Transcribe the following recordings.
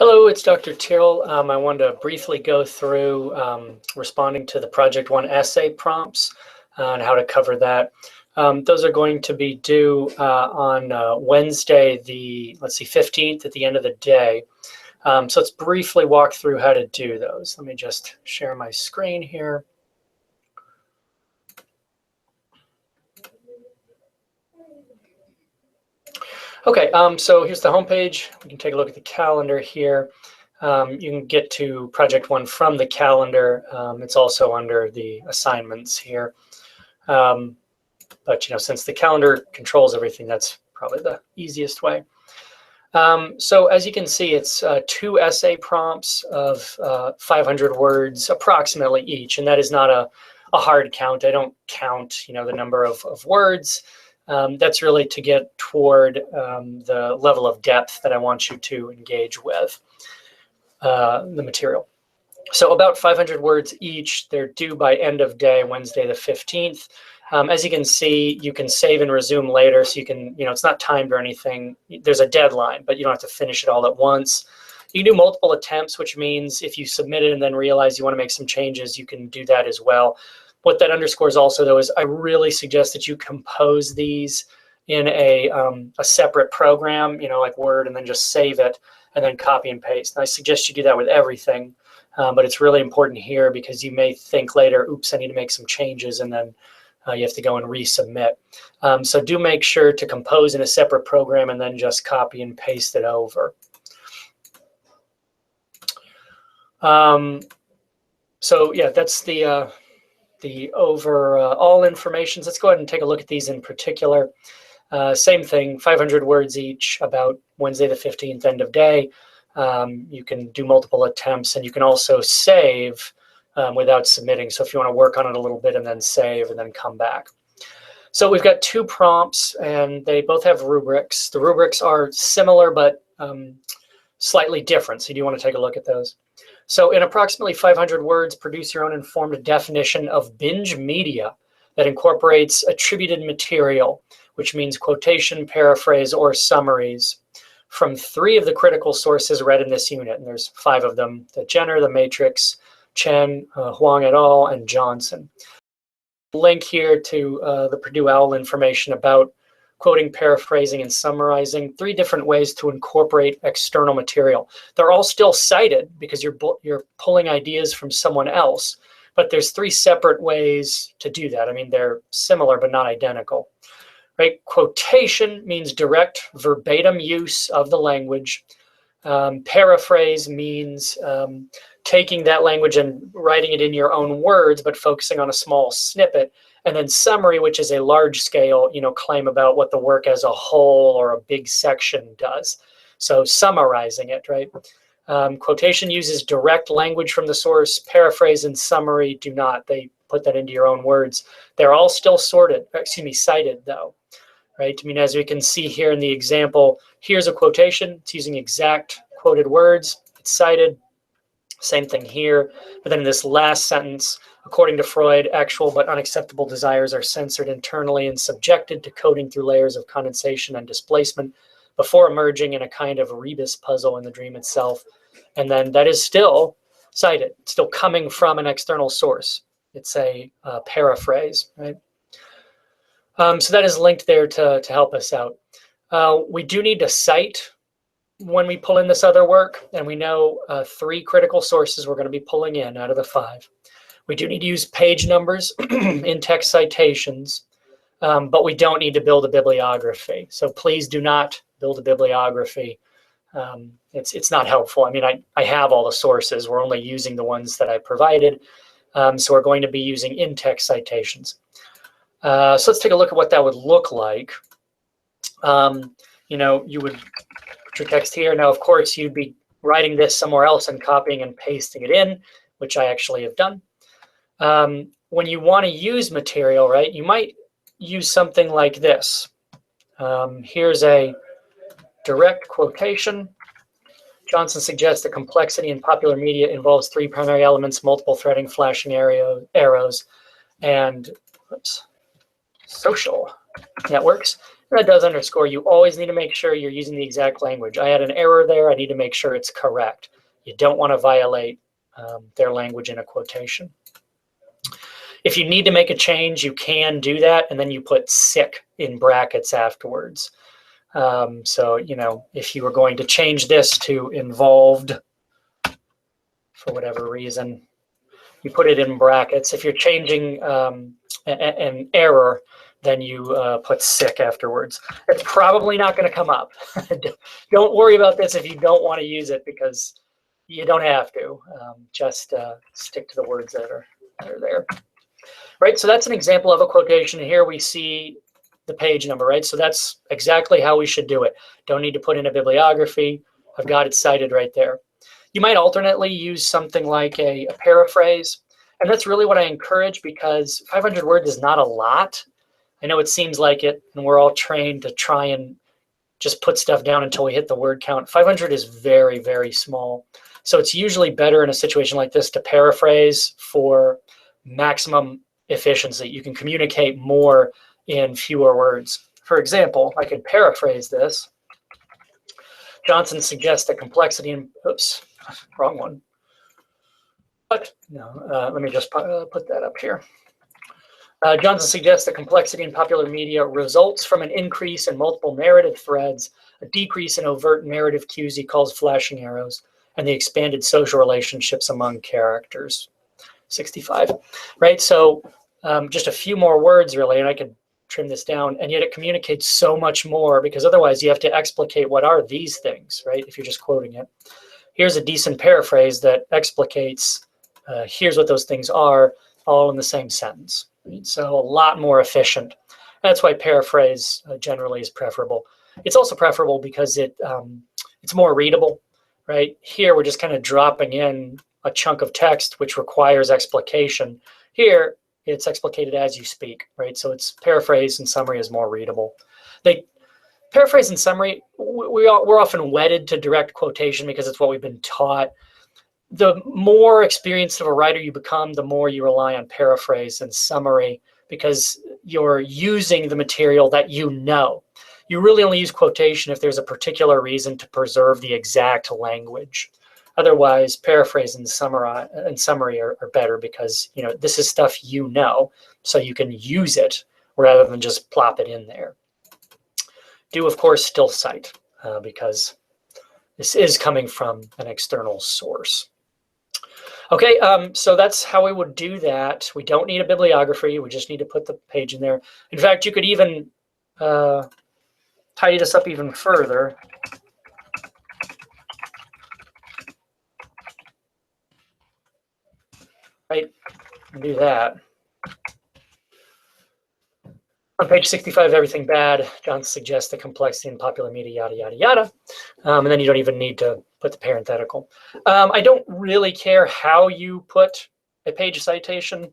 Hello, it's Dr. Tirrell. I wanted to briefly go through responding to the Project 1 essay prompts and how to cover that. Those are going to be due on Wednesday, the 15th at the end of the day. So let's briefly walk through how to do those. Let me just share my screen here. Okay, so here's the homepage. We can take a look at the calendar here. You can get to Project 1 from the calendar. It's also under the assignments here. But since the calendar controls everything, that's probably the easiest way. So as you can see, it's 2 essay prompts of 500 words approximately each, and that is not a hard count. I don't count the number of words. That's really to get toward the level of depth that I want you to engage with the material. So about 500 words each. They're due by end of day, Wednesday the 15th. As you can see, you can save and resume later, so you can, it's not timed or anything. There's a deadline, but you don't have to finish it all at once. You can do multiple attempts, which means if you submit it and then realize you want to make some changes, you can do that as well. What that underscores also, though, is I really suggest that you compose these in a separate program, like Word, and then just save it and then copy and paste. And I suggest you do that with everything, but it's really important here because you may think later, oops, I need to make some changes, and then you have to go and resubmit. So do make sure to compose in a separate program and then just copy and paste it over. So yeah, that's the overall information. Let's go ahead and take a look at these in particular. Same thing, 500 words each, about Wednesday the 15th, end of day. You can do multiple attempts, and you can also save without submitting. So if you want to work on it a little bit and then save and then come back. So we've got 2 prompts, and they both have rubrics. The rubrics are similar but slightly different, so you do want to take a look at those. So in approximately 500 words, produce your own informed definition of binge media that incorporates attributed material, which means quotation, paraphrase, or summaries from 3 of the critical sources read in this unit. And there's 5 of them: the Jenner, the Matrix, Chen, Huang et al., and Johnson. Link here to the Purdue OWL information about quoting, paraphrasing, and summarizing, 3 different ways to incorporate external material. They're all still cited because you're pulling ideas from someone else, but there's 3 separate ways to do that. I mean, they're similar but not identical. Right? Quotation means direct verbatim use of the language. Paraphrase means taking that language and writing it in your own words, but focusing on a small snippet. And then summary, which is a large scale, claim about what the work as a whole or a big section does. So summarizing it, right? Quotation uses direct language from the source. Paraphrase and summary do not. They put that into your own words. They're all still cited though, right? I mean, as we can see here in the example, here's a quotation. It's using exact quoted words. It's cited. Same thing here. But then in this last sentence, according to Freud, actual but unacceptable desires are censored internally and subjected to coding through layers of condensation and displacement before emerging in a kind of rebus puzzle in the dream itself. And then that is still cited, still coming from an external source. It's a paraphrase, right? So that is linked there to help us out. We do need to cite when we pull in this other work, and we know 3 critical sources we're going to be pulling in out of the 5. We do need to use page numbers in text citations, but we don't need to build a bibliography. So please do not build a bibliography. It's not helpful. I mean, I have all the sources. We're only using the ones that I provided. So we're going to be using in-text citations. So let's take a look at what that would look like. You would put your text here. Now, of course, you'd be writing this somewhere else and copying and pasting it in, which I actually have done. When you want to use material, right, you might use something like this. Here's a direct quotation. Johnson suggests that complexity in popular media involves 3 primary elements: multiple threading, flashing arrows, and social networks. That does underscore. You always need to make sure you're using the exact language. I had an error there. I need to make sure it's correct. You don't want to violate their language in a quotation. If you need to make a change, you can do that, and then you put sick in brackets afterwards. So, you know, if you were going to change this to involved for whatever reason, you put it in brackets. If you're changing an error, then you put sick afterwards. It's probably not going to come up. Don't worry about this if you don't want to use it, because you don't have to. Just stick to the words that are there. Right, so that's an example of a quotation. Here we see the page number, right? So that's exactly how we should do it. Don't need to put in a bibliography. I've got it cited right there. You might alternately use something like a paraphrase. And that's really what I encourage, because 500 words is not a lot. I know it seems like it, and we're all trained to try and just put stuff down until we hit the word count. 500 is very, very small. So it's usually better in a situation like this to paraphrase for maximum efficiency. You can communicate more in fewer words. For example, I could paraphrase this. Johnson suggests that complexity in, oops, wrong one. But no, let me just put that up here. Johnson suggests that complexity in popular media results from an increase in multiple narrative threads, a decrease in overt narrative cues he calls flashing arrows, and the expanded social relationships among characters. 65, right? So just a few more words really, and I could trim this down, and yet it communicates so much more, because otherwise you have to explicate what are these things, right? If you're just quoting it. Here's a decent paraphrase that explicates, here's what those things are, all in the same sentence. So a lot more efficient. That's why paraphrase generally is preferable. It's also preferable because it's more readable, right? Here we're just kind of dropping in a chunk of text which requires explication. Here it's explicated as you speak, right? So it's paraphrase and summary is more readable. Paraphrase and summary, we're often wedded to direct quotation because it's what we've been taught. The more experienced of a writer you become, the more you rely on paraphrase and summary, because you're using the material that you know. You really only use quotation if there's a particular reason to preserve the exact language. Otherwise, paraphrase and summary are better, because you know this is stuff you know, so you can use it rather than just plop it in there. Do, of course, still cite, because this is coming from an external source. Okay, so that's how we would do that. We don't need a bibliography. We just need to put the page in there. In fact, you could even tidy this up even further. Right, do that. On page 65, everything bad. John suggests the complexity in popular media, yada, yada, yada. And then you don't even need to put the parenthetical. I don't really care how you put a page citation.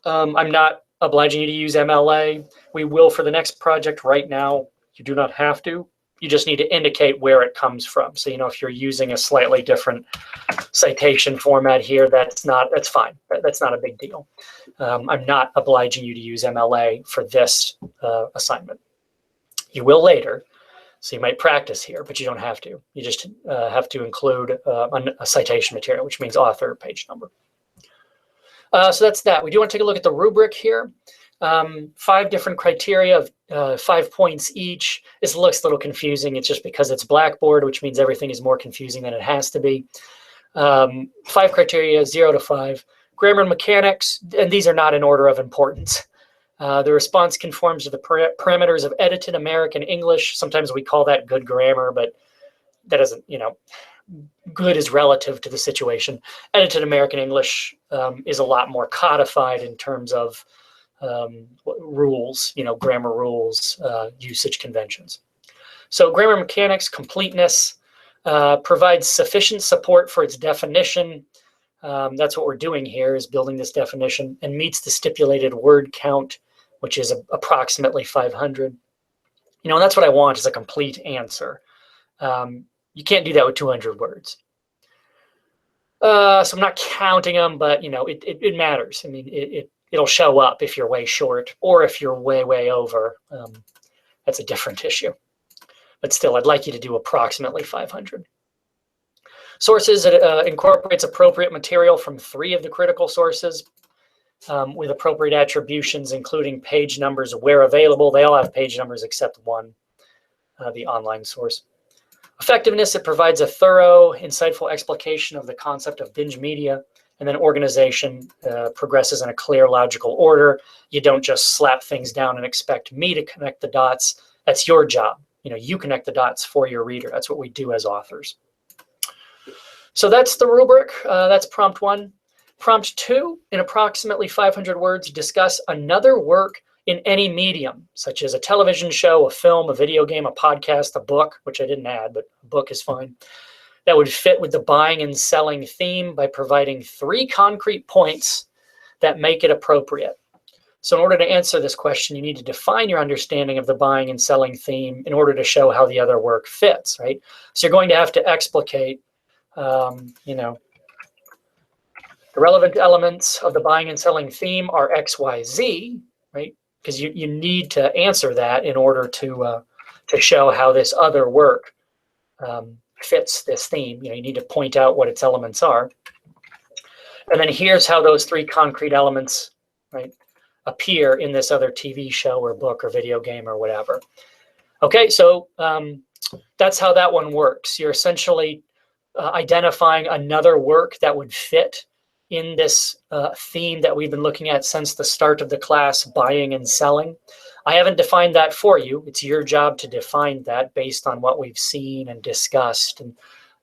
I'm not obliging you to use MLA. We will for the next project. Right now, you do not have to. You just need to indicate where it comes from. So, you know, if you're using a slightly different citation format here, that's fine. That's not a big deal. I'm not obliging you to use MLA for this assignment. You will later, so you might practice here, but you don't have to. You just have to include a citation material, which means author, page number. So that's that. We do want to take a look at the rubric here. 5 different criteria of 5 points each. This looks a little confusing. It's just because it's Blackboard, which means everything is more confusing than it has to be. 5 criteria, 0 to 5. Grammar and mechanics, and these are not in order of importance. The response conforms to the parameters of edited American English. Sometimes we call that good grammar, but that doesn't, you know, good is relative to the situation. Edited American English is a lot more codified in terms of rules, you know, grammar rules, usage conventions. So grammar mechanics, completeness, provides sufficient support for its definition. That's what we're doing here, is building this definition, and meets the stipulated word count, which is approximately 500. You know, and that's what I want, is a complete answer. You can't do that with 200 words. So I'm not counting them, but, you know, it matters. I mean, it'll show up if you're way short or if you're way, way over. that's a different issue. But still, I'd like you to do approximately 500. Sources, it incorporates appropriate material from 3 of the critical sources with appropriate attributions, including page numbers where available. They all have page numbers except one, the online source. Effectiveness, it provides a thorough, insightful explication of the concept of binge media. And then organization progresses in a clear, logical order. You don't just slap things down and expect me to connect the dots. That's your job. You connect the dots for your reader. That's what we do as authors. So that's the rubric. That's prompt 1. Prompt 2, in approximately 500 words, discuss another work in any medium, such as a television show, a film, a video game, a podcast, a book, which I didn't add, but a book is fine, that would fit with the buying and selling theme by providing 3 concrete points that make it appropriate. So in order to answer this question, you need to define your understanding of the buying and selling theme in order to show how the other work fits, right? So you're going to have to explicate, the relevant elements of the buying and selling theme are X, Y, Z, right? Because you need to answer that in order to show how this other work fits this theme. You need to point out what its elements are. And then here's how those 3 concrete elements, right, appear in this other TV show or book or video game or whatever. Okay, so that's how that one works. You're essentially identifying another work that would fit in this theme that we've been looking at since the start of the class, buying and selling. I haven't defined that for you. It's your job to define that based on what we've seen and discussed and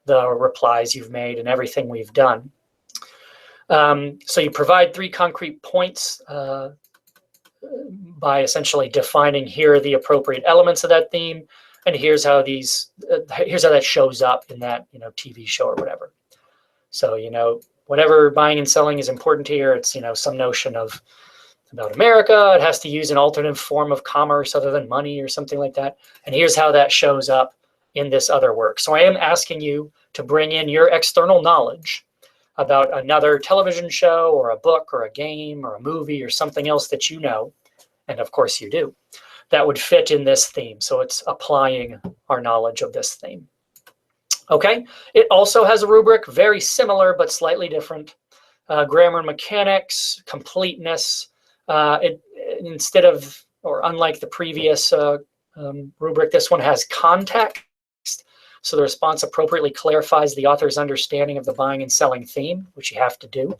the replies you've made and everything we've done. So you provide 3 concrete points by essentially defining here are the appropriate elements of that theme, and here's how here's how that shows up in that TV show or whatever. So whatever buying and selling is important here. It's some notion of about America. It has to use an alternate form of commerce other than money or something like that. And here's how that shows up in this other work. So I am asking you to bring in your external knowledge about another television show or a book or a game or a movie or something else that you know, and of course you do, that would fit in this theme. So it's applying our knowledge of this theme. Okay, it also has a rubric, very similar but slightly different. Grammar and mechanics, completeness. Instead of, or unlike the previous rubric, this one has context. So the response appropriately clarifies the author's understanding of the buying and selling theme, which you have to do.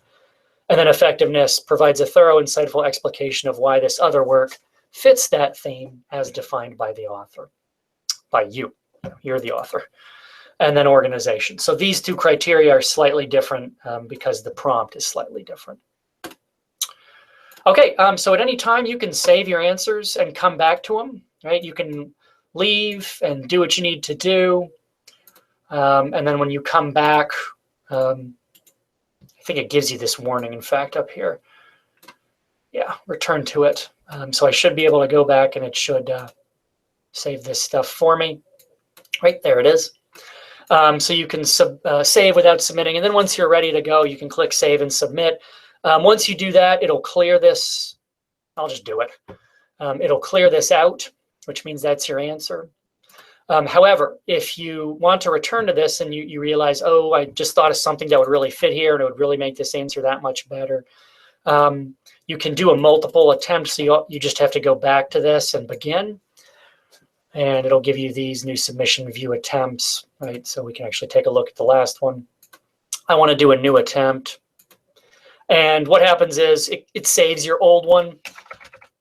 And then effectiveness provides a thorough, insightful explication of why this other work fits that theme as defined by the author, by you. You're the author. And then organization. So these 2 criteria are slightly different because the prompt is slightly different. Okay, so at any time you can save your answers and come back to them, right? You can leave and do what you need to do. And then when you come back, I think it gives you this warning, in fact, up here. Yeah, return to it. So I should be able to go back and it should save this stuff for me. Right, there it is. So you can save without submitting. And then once you're ready to go, you can click Save and Submit. Once you do that, it'll clear this. I'll just do it. It'll clear this out, which means that's your answer. However, if you want to return to this and you realize, oh, I just thought of something that would really fit here and it would really make this answer that much better, you can do a multiple attempt. So you just have to go back to this and begin. And it'll give you these new submission view attempts, right? So we can actually take a look at the last one. I want to do a new attempt. And what happens is it saves your old one,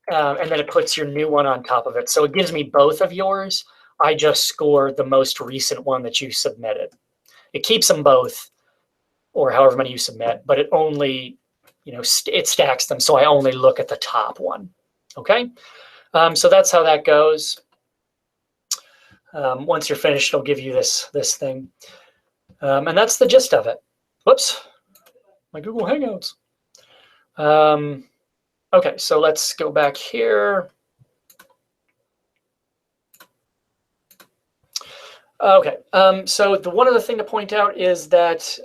and then it puts your new one on top of it. So it gives me both of yours. I just score the most recent one that you submitted. It keeps them both, or however many you submit, but it only, it stacks them. So I only look at the top one, okay? So that's how that goes. Once you're finished, it'll give you this thing. And that's the gist of it. Whoops, my Google Hangouts. Okay, so let's go back here. Okay, so the one other thing to point out is that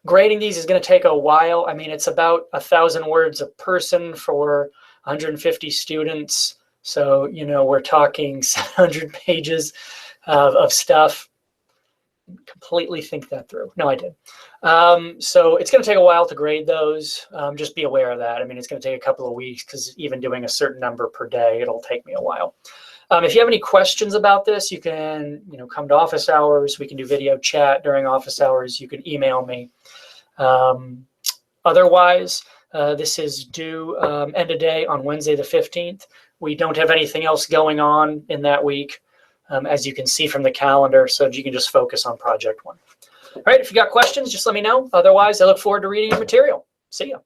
grading these is going to take a while. I mean, it's about 1,000 words a person for 150 students. So, you know, we're talking 700 pages of stuff. Completely think that through. No, I did. So it's going to take a while to grade those. Just be aware of that. I mean, it's going to take a couple of weeks because even doing a certain number per day, it'll take me a while. If you have any questions about this, you can, you know, come to office hours. We can do video chat during office hours. You can email me. Otherwise, this is due end of day on Wednesday the 15th. We don't have anything else going on in that week, as you can see from the calendar, so you can just focus on project 1. All right, if you got questions, just let me know. Otherwise, I look forward to reading your material. See ya.